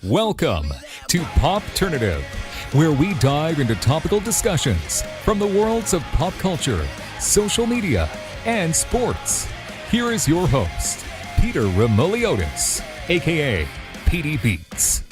Welcome to Popternative, where we dive into topical discussions from the worlds of pop culture, social media, and sports. Here is your host, Peter Remoliotis, aka PD Beats.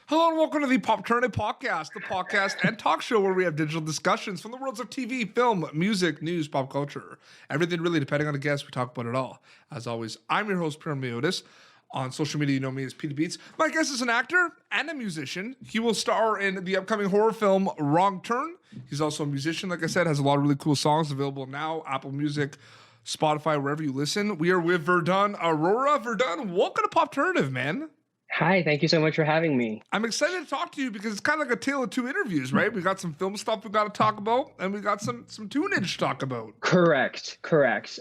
Hello and welcome to the Popternative Podcast, the podcast and talk show where we have digital discussions from the worlds of TV, film, music, news, pop culture. Everything really, depending on the guest, we talk about it all. As always, I'm your host, Peter Remoliotis. On social media, you know me as PD Beats. My guest is an actor and a musician. He will star in the upcoming horror film Wrong Turn. He's also a musician, like I said, has a lot of really cool songs available now, Apple Music, Spotify, wherever you listen. We are with Vardaan Arora. Vardaan, welcome to Popternative, man. Hi, thank you so much for having me. I'm excited to talk to you because it's kind of like a tale of two interviews, right? We got some film stuff we got to talk about, and we got some tunage to talk about. Correct.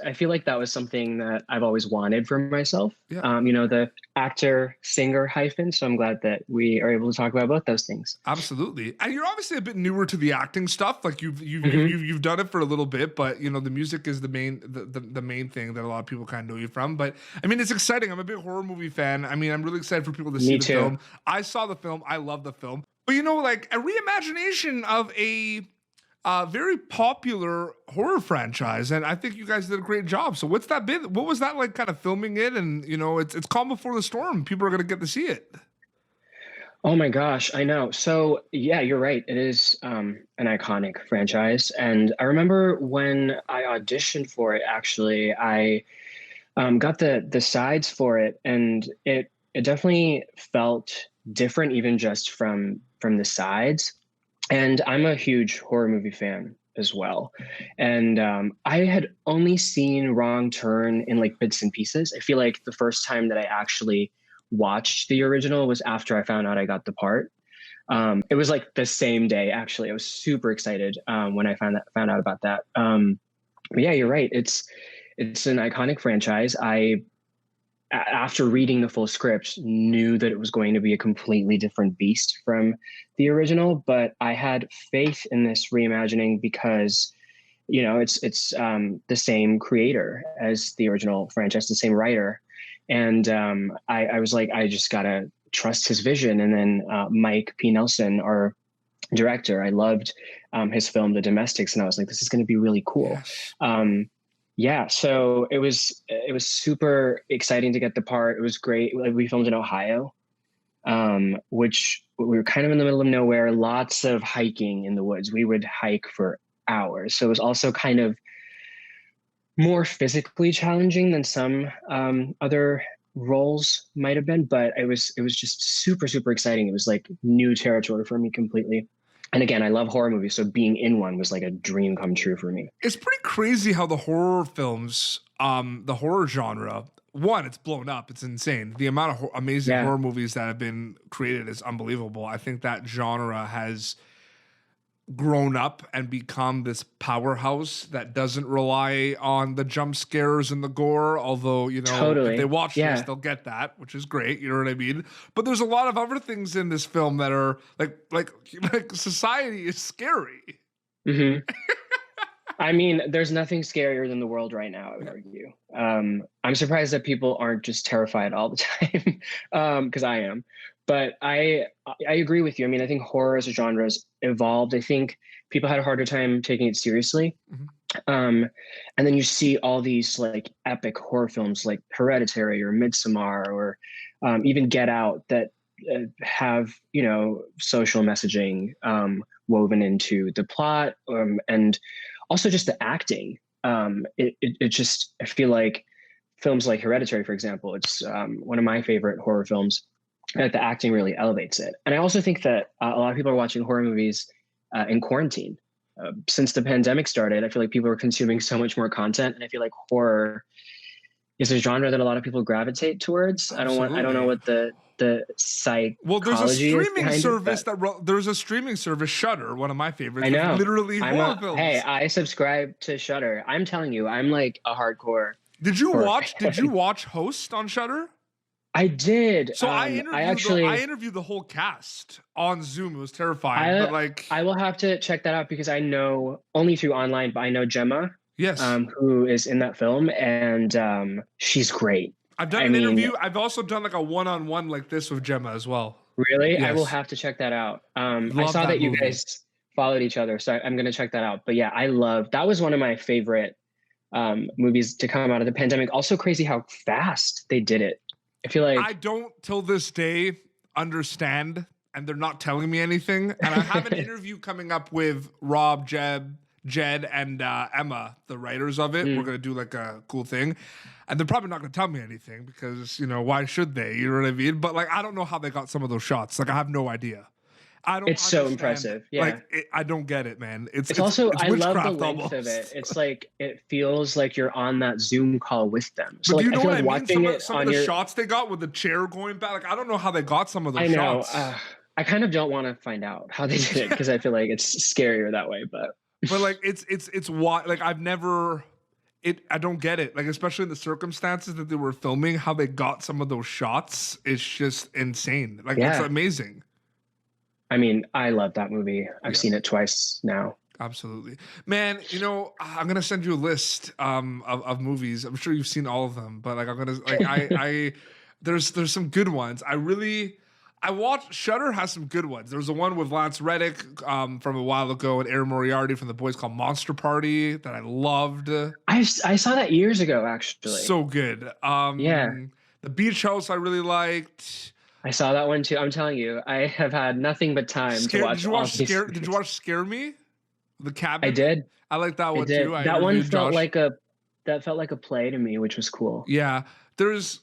I feel like that was something that I've always wanted for myself. Yeah. The actor, singer hyphen. So I'm glad that we are able to talk about both those things. Absolutely. And you're obviously a bit newer to the acting stuff. Like you've done it for a little bit, but you know, the music is the main thing that a lot of people kind of know you from. But I mean, it's exciting. I'm a big horror movie fan. I mean, I'm really excited for people to see the film. I saw the film. I love the film. But you know, like a reimagination of a very popular horror franchise, and I think you guys did a great job. So what's that been? What was that like, kind of filming it? And you know, it's calm before the storm. People are gonna get to see it. Oh my gosh, I know. So yeah, you're right. It is an iconic franchise, and I remember when I auditioned for it. Actually, I got the sides for it, and it definitely felt different, even just from the sides. And I'm a huge horror movie fan as well. And I had only seen Wrong Turn in like bits and pieces. I feel like the first time that I actually watched the original was after I found out I got the part. It was like the same day, actually. I was super excited when I found out about that. But yeah, you're right. It's an iconic franchise. After reading the full script, knew that it was going to be a completely different beast from the original, but I had faith in this reimagining because, you know, it's the same creator as the original franchise, the same writer, and I was like, I just gotta trust his vision. And then Mike P. Nelson, our director, I loved his film The Domestics, and I was like, this is going to be really cool. Yes. Yeah, so it was super exciting to get the part. It was great. Like, we filmed in Ohio, which we were kind of in the middle of nowhere. Lots of hiking in the woods. We would hike for hours. So it was also kind of more physically challenging than some other roles might have been. But it was just super, super exciting. It was like new territory for me completely. And again, I love horror movies, so being in one was like a dream come true for me. It's pretty crazy how the horror films, the horror genre, one, it's blown up. It's insane. The amount of amazing horror movies that have been created is unbelievable. I think that genre has grown up and become this powerhouse that doesn't rely on the jump scares and the gore, although, you know, if they watch this, they'll get that, which is great. You know what I mean? But there's a lot of other things in this film that are like society is scary. Mm-hmm. I mean, there's nothing scarier than the world right now, I would argue. I'm surprised that people aren't just terrified all the time, because I am. But I agree with you. I mean, I think horror as a genre has evolved. I think people had a harder time taking it seriously. Mm-hmm. And then you see all these like epic horror films like Hereditary or Midsommar or even Get Out that have, you know, social messaging woven into the plot, and also just the acting. It just, I feel like films like Hereditary, for example, it's one of my favorite horror films. That the acting really elevates it. And I also think that a lot of people are watching horror movies in quarantine. Since the pandemic started, I feel like people are consuming so much more content, and I feel like horror is a genre that a lot of people gravitate towards. Absolutely. I don't know what the psychology Well, there's a streaming service it, there's a streaming service, Shudder, one of my favorites. I know. It's literally horror films. Hey, I subscribe to Shudder. I'm telling you, I'm like a hardcore. Did you watch Host on Shudder? I did. So I interviewed the whole cast on Zoom. It was terrifying. I will have to check that out because I know only through online, but I know Gemma. Yes. Who is in that film, and she's great. I've done I an mean, interview. I've also done like a one-on-one like this with Gemma as well. really, I will Yes. have to check that out. I Love saw that that you movie. guys followed each other, so I'm gonna check that out. But yeah, I love that was one of my favorite movies to come out of the pandemic. Also crazy how fast they did it. I feel I like don't till this day understand, and they're not telling me anything. And I have an interview coming up with Rob, Jed, and Emma, the writers of it. We're Mm, gonna do like a cool thing, and they're probably not gonna tell me anything because why should they? You know what I mean? But like I don't know how they got some of those shots. Like I have no idea. I don't it's so understand. impressive. Yeah. Like I don't get it, man. It's It's it's also, it's I love the witchcraft length of it. almost. It's like it feels like you're on that Zoom call with them. So But do like you I know feel what like I mean? watching it Some of on the your shots they got with the chair going back. Like I don't know how they got some of those I know. shots. I kind of don't want to find out how they did it because I feel like it's scarier that way. But But like it's why like I've never I don't get it. Like especially in the circumstances that they were filming, how they got some of those shots is just insane. Like it's yeah, amazing. I mean, I love that movie. I've Yeah, seen it twice now. absolutely. Man, I'm gonna send you a list of movies. I'm sure you've seen all of them, but like I'm gonna like I there's some good ones. I watched Shudder has some good ones. There was a one with Lance Reddick from a while ago and Aaron Moriarty from The Boys called Monster Party that I loved. I saw that years ago, actually. So good. Yeah, The Beach House I really liked. I saw that one too. I'm telling you, I have had nothing but time to watch all these Did you movies. watch Scare Me? The I Cabin? did. I like that I one did. too. I That one interviewed felt Josh. like a play to me, which was cool. Yeah. There's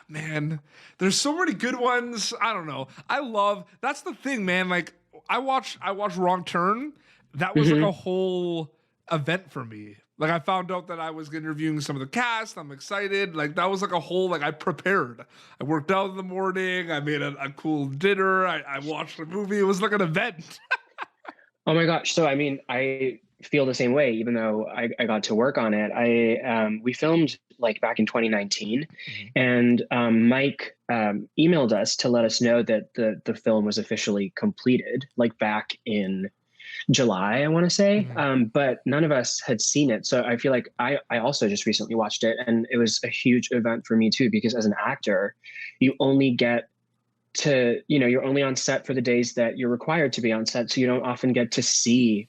man, there's so many good ones. I don't know. That's the thing, man. Like I watched Wrong Turn. That was like Hmm. a whole event for me. Like I found out that I was interviewing some of the cast. I'm excited. Like that was like a whole like I prepared. I worked out in the morning. I made a cool dinner. I watched the movie. It was like an event. Oh my gosh. So I mean, I feel the same way, even though I got to work on it. We filmed like back in 2019, Mhm. and Mike emailed us to let us know that the film was officially completed, like back in July, I want to say. Mhm. But none of us had seen it. So I feel like I also just recently watched it, and it was a huge event for me too, because as an actor, you only get to, you're only on set for the days that you're required to be on set. So you don't often get to see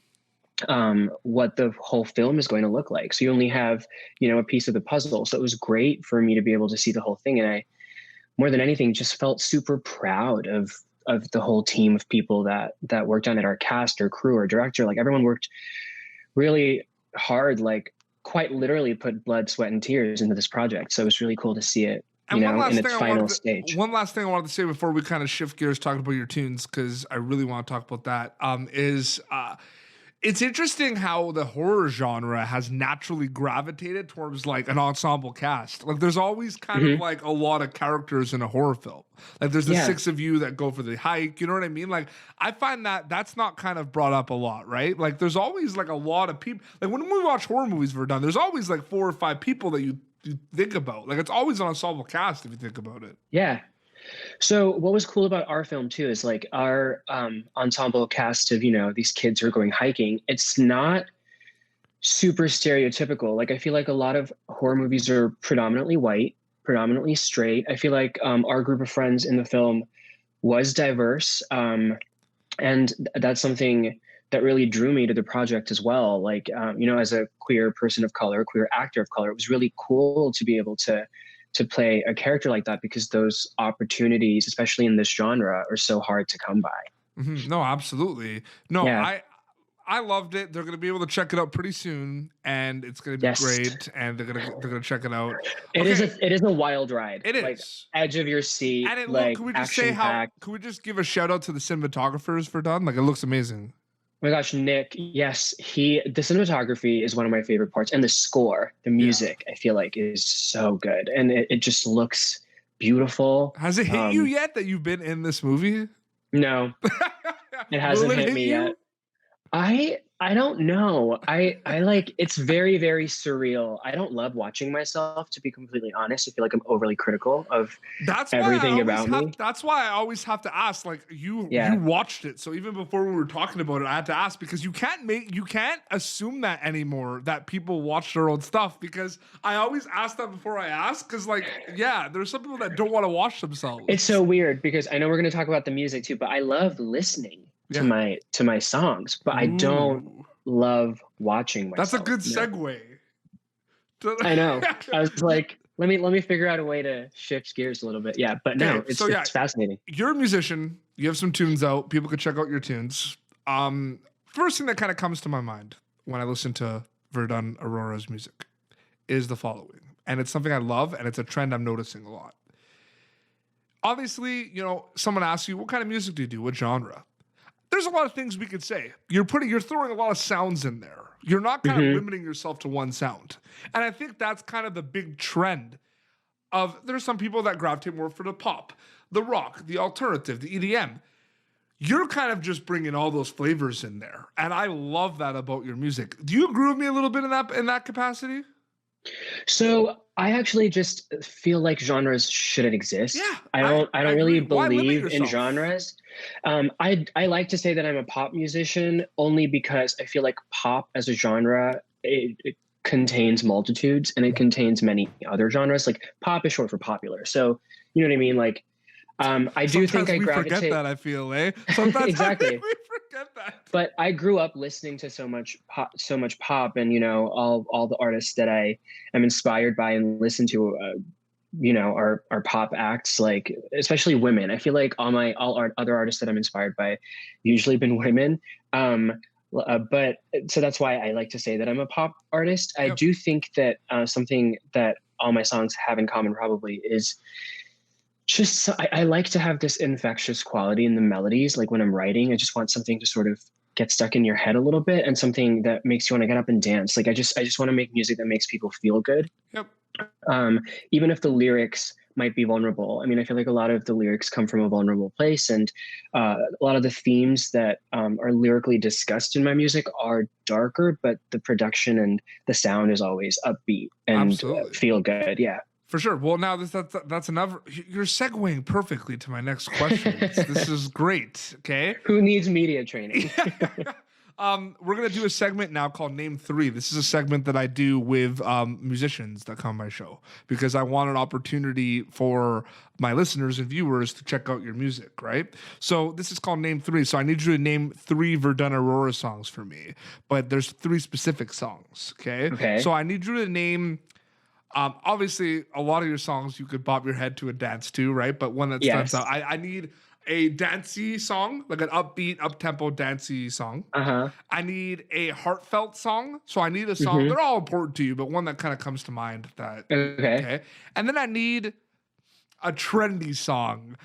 what the whole film is going to look like. So you only have, a piece of the puzzle. So it was great for me to be able to see the whole thing. And I, more than anything, just felt super proud of the whole team of people that worked on it, our cast or crew or director. Like everyone worked really hard, like quite literally put blood, sweat, and tears into this project. So it was really cool to see it, And in its final stage. one last thing I wanted to say before we kind of shift gears talking about your tunes, because I really want to talk about that, is it's interesting how the horror genre has naturally gravitated towards like an ensemble cast. Like there's always kind of Mhm. like a lot of characters in a horror film. Like there's the Yeah. six of you that go for the hike. You know what I mean? Like I find that that's not kind of brought up a lot, right? Like there's always like a lot of people. Like when we watch horror movies, Verdun, there's always like 4 or 5 people that you think about. Like it's always an ensemble cast if you think about it. Yeah. So what was cool about our film too is like our ensemble cast of, these kids who are going hiking. It's not super stereotypical. Like I feel like a lot of horror movies are predominantly white, predominantly straight. I feel like our group of friends in the film was diverse. And that's something that really drew me to the project as well. Like, as a queer person of color, queer actor of color, it was really cool to be able to play a character like that, because those opportunities, especially in this genre, are so hard to come by. Mhm. No, absolutely. No, Yeah. I loved it. They're gonna be able to check it out pretty soon, and it's gonna be Yes. great. And they're gonna check it out. It is a wild ride. It Like is. edge of your seat, And it like can we just say action packed. can we just give a shout out to the cinematographers for done? Like it looks amazing. Oh my gosh, Nick, yes, the cinematography is one of my favorite parts. And the score, the Yeah. music, I feel like is so good. And it just looks beautiful. Has it hit you yet that you've been in this movie? No, it hasn't Will hit me you? yet. I I don't know. I like, it's very, very surreal. I don't love watching myself, to be completely honest. I feel like I'm overly critical of everything about me. That's why I always have to ask. Like you Yeah. watched it, so even before we were talking about it, I had to ask because you can't assume that anymore that people watch their own stuff. Because I always ask that before I ask. Because like, yeah, there's some people that don't want to watch themselves. It's so weird because I know we're going to talk about the music too, but I love listening to my songs, but I don't love watching myself. That's a good segue. I know. I was like, let me figure out a way to shift gears a little bit. Yeah, but no, it's fascinating. You're a musician. You have some tunes out. People could check out your tunes. First thing that kind of comes to my mind when I listen to Vardaan Arora's music is the following, and it's something I love, and it's a trend I'm noticing a lot. Obviously, someone asks you, what kind of music do you do? What genre? There's a lot of things we could say. You're throwing a lot of sounds in there. You're not kind of limiting yourself to one sound. And I think that's kind of the big trend of there's some people that gravitate more for the pop, the rock, the alternative, the EDM. You're kind of just bringing all those flavors in there. And I love that about your music. Do you agree with me a little bit in that capacity? So I actually just feel like genres shouldn't exist. Yeah, I don't really believe in genres. I like to say that I'm a pop musician only because I feel like pop as a genre, it contains multitudes and it contains many other genres. Like pop is short for popular. So you know what I mean? Like I do think I gravitate. Forget that, I feel, eh? Sometimes exactly. we forget that. But I grew up listening to so much pop, and all the artists that I am inspired by and listen to, are pop acts, like especially women. I feel like other artists that I'm inspired by usually been women. But so that's why I like to say that I'm a pop artist. I do think that something that all my songs have in common probably is just I like to have this infectious quality in the melodies. Like when I'm writing, I just want something to sort of get stuck in your head a little bit and something that makes you want to get up and dance. Like I just want to make music that makes people feel good. Yep. Even if the lyrics might be vulnerable. I mean, I feel like a lot of the lyrics come from a vulnerable place, and a lot of the themes that are lyrically discussed in my music are darker, but the production and the sound is always upbeat and feel good. Yeah. For sure. Well, now that's another. You're segueing perfectly to my next question. This is great. Okay. Who needs media training? We're gonna do a segment now called Name 3. This is a segment that I do with musicians that come on my show because I want an opportunity for my listeners and viewers to check out your music. Right. So this is called Name 3. So I need you to name 3 Vardaan Arora songs for me, but there's 3 specific songs. Okay. So I need you to name. Obviously, a lot of your songs you could bob your head to a dance to, right? But one that stands out. I need a dancey song, like an upbeat, up-tempo dancey song. I need a heartfelt song. So I need a song. They're all important to you, but one that kind of comes to mind. Okay. And then I need a trendy song.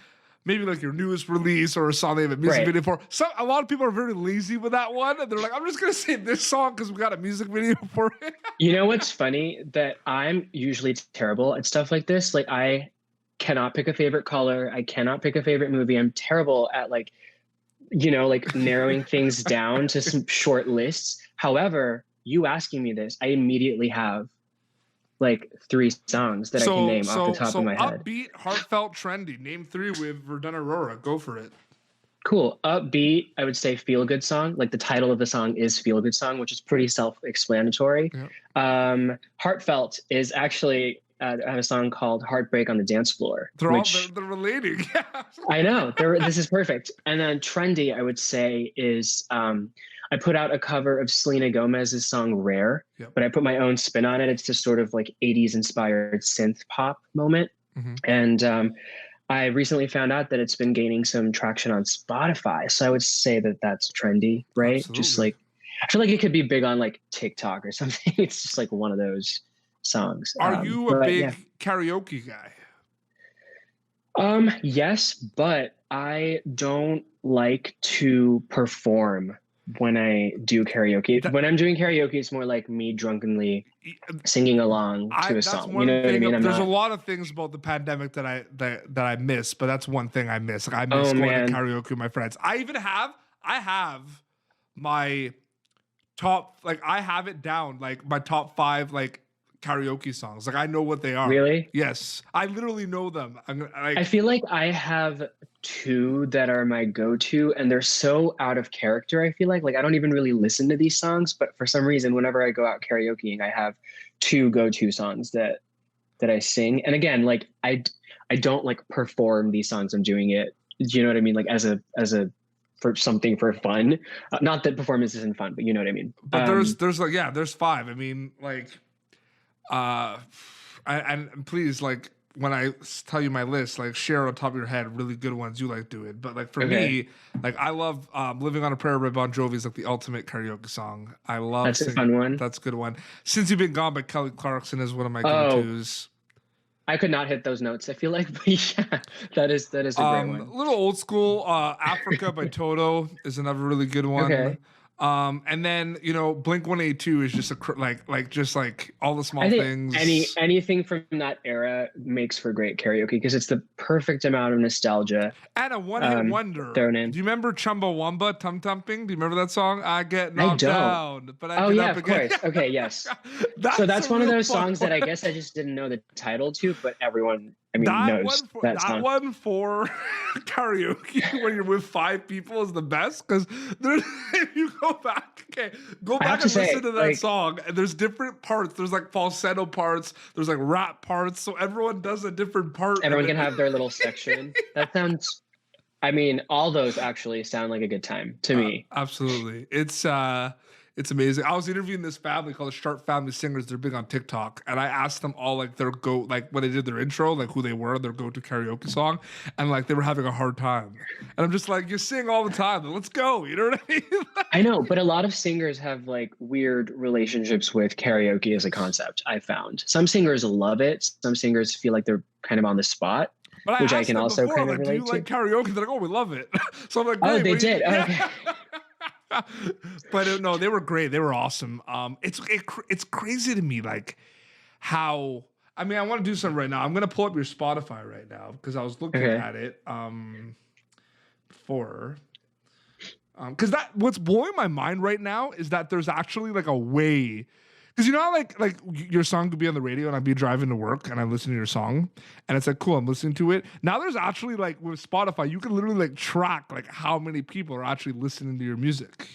Maybe like your newest release or a song they have a music video for. A lot of people are very lazy with that one. And they're like, I'm just going to say this song because we got a music video for it. You know what's funny? That I'm usually terrible at stuff like this. Like I cannot pick a favorite color. I cannot pick a favorite movie. I'm terrible at like narrowing things down to some short lists. However, you asking me this, I immediately have like 3 songs that I can name off the top of my head. Upbeat, heartfelt, trendy. Name 3 with Vardaan Arora. Go for it. Cool. Upbeat, I would say Feel Good Song. Like the title of the song is Feel Good Song, which is pretty self-explanatory. Yep. Heartfelt is actually I have a song called Heartbreak on the Dance Floor. They're relating. I know. This is perfect. And then trendy, I would say, is I put out a cover of Selena Gomez's song Rare, but I put my own spin on it. It's just sort of like 80s inspired synth pop moment. And I recently found out that it's been gaining some traction on Spotify. So I would say that that's trendy, right? Absolutely. Just like, I feel like it could be big on like TikTok or something. It's just like one of those songs. Are you a big karaoke guy? Yes, but I don't like to perform when I do karaoke. When I'm doing karaoke, it's more like me drunkenly singing along to a song. You know what I mean? There's a lot of things about the pandemic that I miss, but that's one thing I miss. Like I miss going to karaoke with my friends. I have my top, like I have it down, like my top 5 like karaoke songs. Like I know what they are. Really? Yes, I literally know them. I feel like I have two that are my go-to, and they're so out of character. I feel like I don't even really listen to these songs, but for some reason, whenever I go out karaokeing, I have two go-to songs that I sing. And again, like I don't like perform these songs. I'm doing it. Do you know what I mean? Like as a for something for fun. Not that performance isn't fun, but you know what I mean. But there's like, yeah, there's 5. I mean, like, and please, like, when I tell you my list, like share on top of your head really good ones you like doing. But like for me, like I love "Living on a Prayer" by Bon Jovi is like the ultimate karaoke song. I love that's a fun one. That's a good one. "Since You've Been Gone" by Kelly Clarkson is one of my go-tos. I could not hit those notes. I feel like, but yeah, that is a great one. A little old school, "Africa" by Toto is another really good one. Okay. And then Blink 182 is just just like all the small things. Anything from that era makes for great karaoke because it's the perfect amount of nostalgia. And a one-hit wonder. Thrown in. Do you remember Chumbawamba, Tum Tumping? Do you remember that song? I get knocked down, but I get up again. Of course. Okay, yes. That's one of those songs that I guess I just didn't know the title to, but everyone, knows that song. That one for karaoke when you're with 5 people is the best because if you go back and listen to that song, and there's different parts. There's like falsetto parts. There's like rap parts. So everyone does a different part. Everyone can have their little section. That sounds. All those actually sound like a good time to me. Absolutely, it's amazing. I was interviewing this family called the Sharp Family Singers. They're big on TikTok, and I asked them all like when they did their intro, like who they were, their go-to karaoke song, and like they were having a hard time. And I'm just like, you sing all the time. Let's go. You know what I mean? I know, but a lot of singers have like weird relationships with karaoke as a concept. I found some singers love it. Some singers feel like they're kind of on the spot. But which I can also kind of relate to. Do you like karaoke? They're like, oh, we love it. So I'm like, oh, they did. Okay. But no, they were great. They were awesome. It's crazy to me, like how. I want to do something right now. I'm gonna pull up your Spotify right now because I was looking at it. Because what's blowing my mind right now is that there's actually like a way. Because how like your song could be on the radio and I'd be driving to work and I listen to your song and it's like, cool, I'm listening to it. Now there's actually like with Spotify, you can literally like track like how many people are actually listening to your music.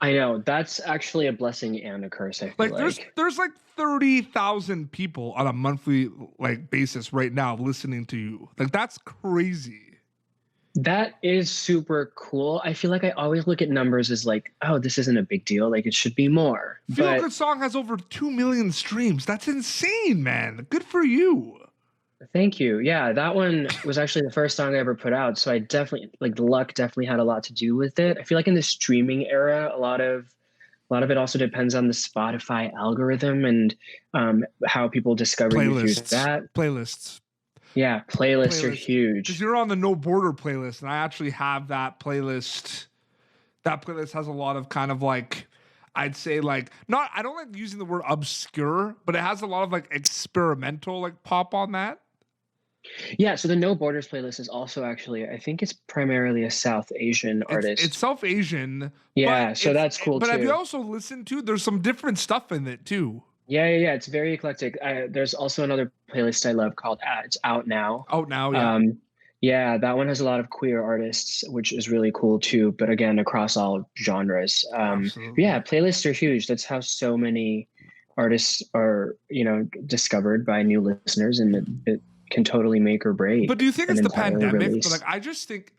I know. That's actually a blessing and a curse, I feel like. There's like 30,000 people on a monthly like basis right now listening to you. Like that's crazy. That is super cool. I feel like I always look at numbers as like, oh, this isn't a big deal. Like it should be more. Feel Good song has over 2 million streams. That's insane, man. Good for you. Thank you. Yeah, that one was actually the first song I ever put out. So I definitely the luck definitely had a lot to do with it. I feel like in the streaming era, a lot of it also depends on the Spotify algorithm and how people discover you through that. Playlists. Yeah, playlists are huge. Because you're on the No Border playlist, and I actually have that playlist. That playlist has a lot of kind of like, I'd say like, I don't like using the word obscure, but it has a lot of like experimental like pop on that. Yeah, so the No Borders playlist is also actually, I think it's primarily a South Asian artist. It's South Asian. Yeah, so that's cool too. But have you also listened to, there's some different stuff in it too. Yeah. It's very eclectic. There's also another playlist I love called It's Out Now. Out Now, yeah. Yeah, that one has a lot of queer artists, which is really cool too. But again, across all genres. Yeah, playlists are huge. That's how so many artists are, discovered by new listeners, and it can totally make or break. But do you think it's the pandemic? But I just think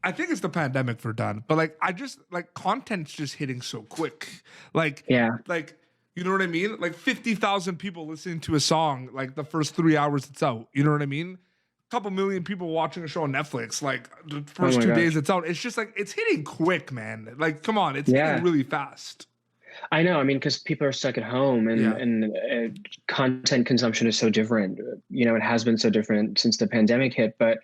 I think it's the pandemic for Vardaan, but content's just hitting so quick. You know what I mean? Like 50,000 people listening to a song like the first 3 hours it's out. You know what I mean? A couple million people watching a show on Netflix like the first 2 days it's out. It's just like it's hitting quick, man. Like come on, it's hitting really fast. I know. Because people are stuck at home and content consumption is so different. It has been so different since the pandemic hit. But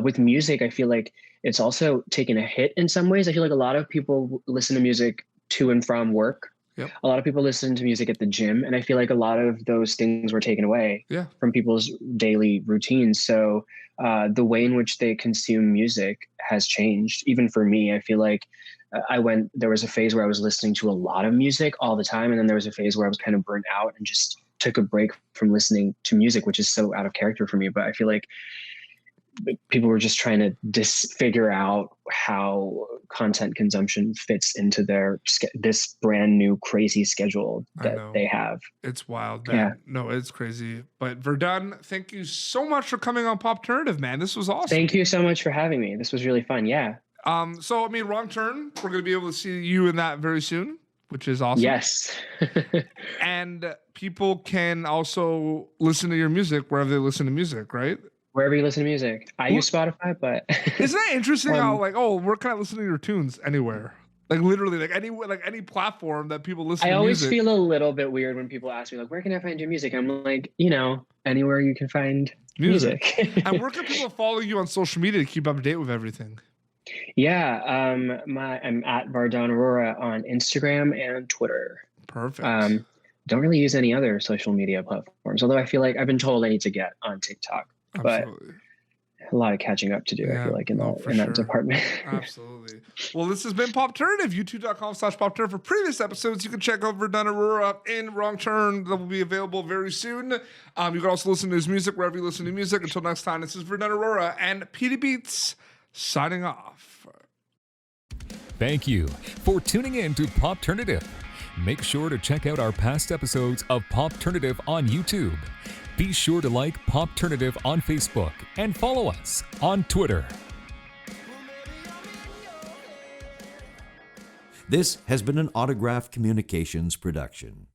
with music, I feel like it's also taken a hit in some ways. I feel like a lot of people listen to music to and from work. Yep. A lot of people listen to music at the gym. And I feel like a lot of those things were taken away from people's daily routines. So the way in which they consume music has changed. Even for me, I feel like there was a phase where I was listening to a lot of music all the time. And then there was a phase where I was kind of burnt out and just took a break from listening to music, which is so out of character for me. But I feel like people were just trying to figure out how content consumption fits into this brand new crazy schedule that they have. It's wild, man. Yeah. No, it's crazy. But Vardaan, thank you so much for coming on Popternative, man. This was awesome. Thank you so much for having me. This was really fun. Yeah. So I mean, Wrong Turn, we're going to be able to see you in that very soon, which is awesome. Yes. And people can also listen to your music wherever they listen to music, right? Wherever you listen to music. I use Spotify, but isn't that interesting how like, oh, where can I listen to your tunes? Anywhere. Like literally, like any platform that people listen to music. I always feel a little bit weird when people ask me, like, where can I find your music? I'm like, anywhere you can find music. And where can people follow you on social media to keep up to date with everything? Yeah, I'm at Vardaan Arora on Instagram and Twitter. Perfect. Don't really use any other social media platforms, although I feel like I've been told I need to get on TikTok. Absolutely. But a lot of catching up to do, I feel like, in that department. Absolutely. Well, this has been Popternative, youtube.com/Popternative. For previous episodes, you can check out Vardaan Arora in Wrong Turn. That will be available very soon. You can also listen to his music wherever you listen to music. Until next time, this is Vardaan Arora and PD Beats signing off. Thank you for tuning in to Popternative. Make sure to check out our past episodes of Popternative on YouTube. Be sure to like Popternative on Facebook and follow us on Twitter. This has been an Autograph Communications production.